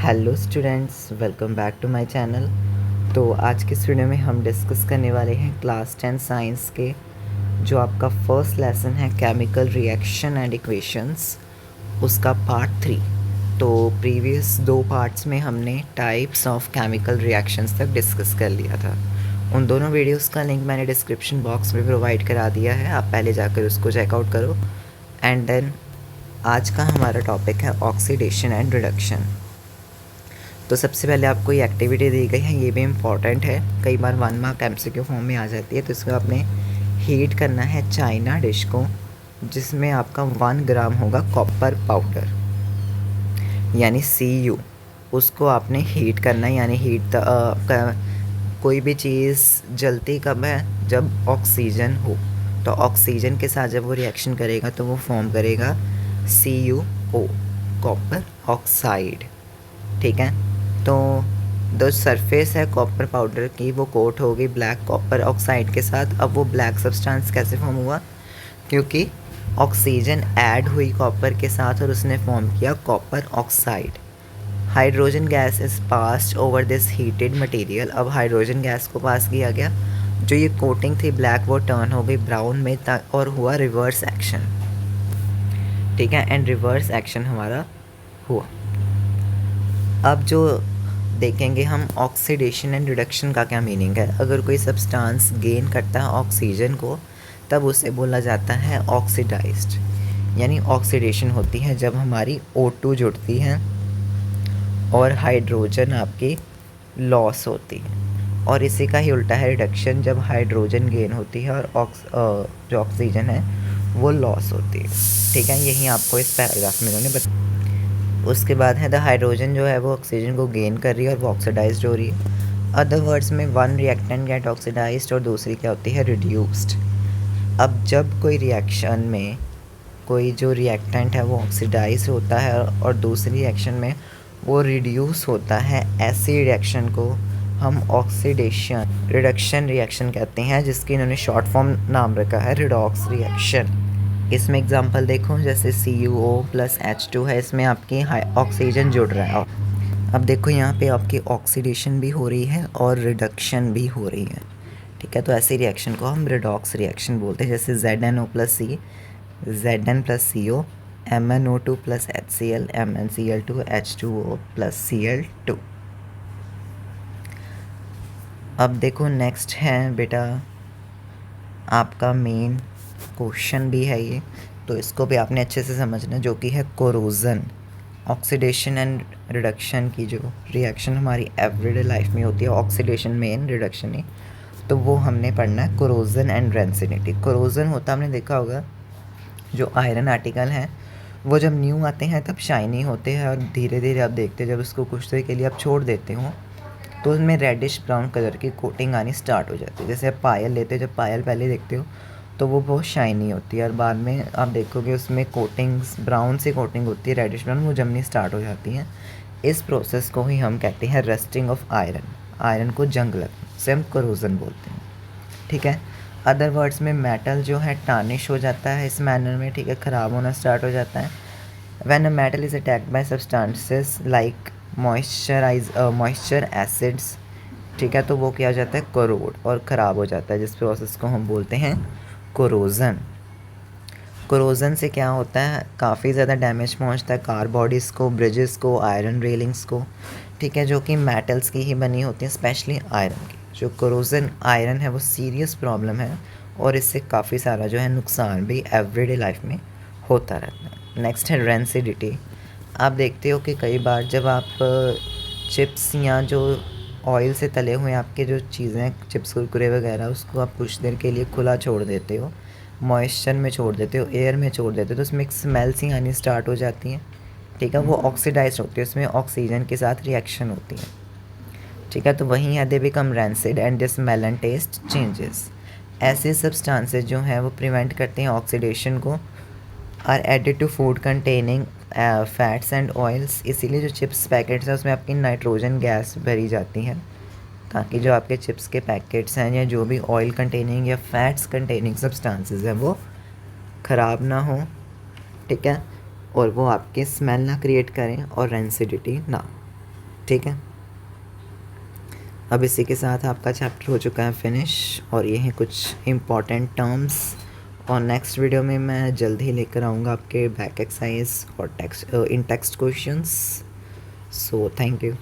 Hello students, welcome back to my channel. तो आज के इस वीडियो में हम डिस्कस करने वाले हैं क्लास 10 साइंस के जो आपका फर्स्ट लेसन है केमिकल रिएक्शन एंड इक्वेशंस, उसका पार्ट 3। तो प्रीवियस 2 पार्ट्स में हमने टाइप्स ऑफ केमिकल रिएक्शंस तक डिस्कस कर लिया था। उन दोनों वीडियोस का लिंक मैंने डिस्क्रिप्शन बॉक्स में प्रोवाइड करा दिया है, आप पहले जाकर उसको चेकआउट करो। एंड देन आज का हमारा टॉपिक है ऑक्सीडेशन एंड रिडक्शन। तो सबसे पहले आपको ये एक्टिविटी दी गई है, ये भी इम्पॉर्टेंट है, कई बार 1 मार्क एमसीक्यू फॉर्म में आ जाती है। तो इसको आपने हीट करना है चाइना डिश को, जिसमें आपका 1 ग्राम होगा कॉपर पाउडर यानी Cu। उसको आपने हीट करना है, यानी कोई भी चीज़ जलती कब है, जब ऑक्सीजन हो। तो ऑक्सीजन के साथ जब वो रिएक्शन करेगा तो वो फॉर्म करेगा CuO, कॉपर ऑक्साइड। ठीक है, तो जो सरफेस है कॉपर पाउडर की वो कोट हो गई ब्लैक कॉपर ऑक्साइड के साथ। अब वो ब्लैक सब्सटेंस कैसे फॉर्म हुआ, क्योंकि ऑक्सीजन ऐड हुई कॉपर के साथ और उसने फॉर्म किया copper oxide. Hydrogen gas is passed over this heated material. अब हाइड्रोजन गैस को पास किया गया, जो ये कोटिंग थी ब्लैक वो टर्न हो गई ब्राउन में और हुआ रिवर्स एक्शन। ठीक है, एंड रिवर्स एक्शन हमारा हुआ। अब जो देखेंगे हम ऑक्सीडेशन एंड रिडक्शन का क्या मीनिंग है। अगर कोई सब्सटेंस गेन करता है ऑक्सीजन को, तब उसे बोला जाता है ऑक्सीडाइज्ड। यानी ऑक्सीडेशन होती है जब हमारी O2 जुड़ती है और हाइड्रोजन आपकी लॉस होती है, और इसी का ही उल्टा है रिडक्शन, जब हाइड्रोजन गेन होती है और जो ऑक्सीजन है वो लॉस होती है। ठीक है, यही आपको इस पैराग्राफ में इन्होंने बताया। उसके बाद है द हाइड्रोजन जो है वो ऑक्सीजन को गेन कर रही है और वो ऑक्सीडाइज्ड हो रही है। अदर वर्ड्स में वन रिएक्टेंट गेट ऑक्सीडाइज्ड और दूसरी क्या होती है, रिड्यूस्ड। अब जब कोई रिएक्शन में कोई जो रिएक्टेंट है वो ऑक्सीडाइज होता है और दूसरी रिएक्शन में वो रिड्यूस होता है, ऐसी रिएक्शन को हम ऑक्सीडेशन रिडक्शन रिएक्शन कहते हैं, जिसकी इन्होंने शॉर्ट फॉर्म नाम रखा है रिडॉक्स रिएक्शन। इसमें एग्जांपल देखो, जैसे CuO + H2 है, इसमें आपकी ऑक्सीजन जुड़ रहा है। अब देखो यहाँ पे आपकी ऑक्सीडेशन भी हो रही है और रिडक्शन भी हो रही है। ठीक है, तो ऐसी रिएक्शन को हम रिडॉक्स रिएक्शन बोलते हैं। जैसे ZnO + C, Zn + CO, MnO2 + HCl, MnCl2, H2O + Cl2। अब देखो नेक्स्ट है बेटा आपका मेन क्वेश्चन भी है ये, तो इसको भी आपने अच्छे से समझना, जो कि है कोरोजन। ऑक्सीडेशन एंड रिडक्शन की जो रिएक्शन हमारी एवरीडे लाइफ में होती है, ऑक्सीडेशन मेन, रिडक्शन ही, तो वो हमने पढ़ना है कोरोजन एंड रेंसिनिटी। कोरोजन होता हमने देखा होगा, जो आयरन आर्टिकल हैं वो जब न्यू आते हैं तब शाइनी होते हैं, और धीरे धीरे आप देखते हैं जब उसको कुछ देर के लिए आप छोड़ देते हो तो उसमें रेडिश ब्राउन कलर की कोटिंग आनी स्टार्ट हो जाती है। जैसे आप पायल लेते हो, जब पायल पहले देखते हो तो वो बहुत शाइनी होती है, और बाद में आप देखोगे उसमें कोटिंग्स ब्राउन सी कोटिंग होती है, रेडिश ब्राउन, वो जमनी स्टार्ट हो जाती हैं। इस प्रोसेस को ही हम कहते हैं रस्टिंग ऑफ आयरन। आयरन को जंग लगना से हम कोरोजन बोलते हैं। ठीक है, अदर वर्ड्स में मेटल जो है टार्निश हो जाता है इस मैनर में। ठीक है, ख़राब होना स्टार्ट हो जाता है। When a metal is attacked by substances like moisture acids, ठीक है, तो वो क्या हो जाता है, कोरोड, और ख़राब हो जाता है, जिस प्रोसेस को हम बोलते हैं कोरोजन। कोरोजन से क्या होता है, काफ़ी ज़्यादा डैमेज पहुंचता है कार बॉडीज़ को, ब्रिजेस को, आयरन रेलिंग्स को। ठीक है, जो कि मेटल्स की ही बनी होती हैं, स्पेशली आयरन की। जो कोरोजन आयरन है वो सीरियस प्रॉब्लम है, और इससे काफ़ी सारा जो है नुकसान भी एवरीडे लाइफ में होता रहता है। नेक्स्ट है रेंसिडिटी। आप देखते हो कि कई बार जब आप चिप्स या जो ऑयल से तले हुए आपके जो चीज़ें, चिप्स कुरकुरे वगैरह, उसको आप कुछ देर के लिए खुला छोड़ देते हो, मॉइस्चर में छोड़ देते हो, एयर में छोड़ देते हो, तो उसमें एक स्मेल सी आनी स्टार्ट हो जाती है। ठीक है, वो ऑक्सीडाइज होती है, उसमें ऑक्सीजन के साथ रिएक्शन होती है। ठीक है, तो वहीं है they become rancid and the smell and taste changes. ऐसे सब्सटेंसेस जो हैं वो प्रिवेंट करते हैं ऑक्सीडेशन को, are added to food containing fats and oils. इसीलिए जो चिप्स पैकेट्स हैं उसमें आपकी नाइट्रोजन गैस भरी जाती है, ताकि जो आपके चिप्स के पैकेट्स हैं या जो भी ऑयल कंटेनिंग या फैट्स कंटेनिंग सब्सटेंसेस हैं वो ख़राब ना हो। ठीक है, और वो आपके स्मेल ना क्रिएट करें और रेंसिडिटी ना। ठीक है, अब इसी के साथ आपका चैप्टर हो चुका है फिनिश, और ये हैं कुछ इम्पॉर्टेंट टर्म्स। और नेक्स्ट वीडियो में मैं जल्द ही लेकर आऊँगा आपके बैक एक्सरसाइज और text in text questions. So thank you.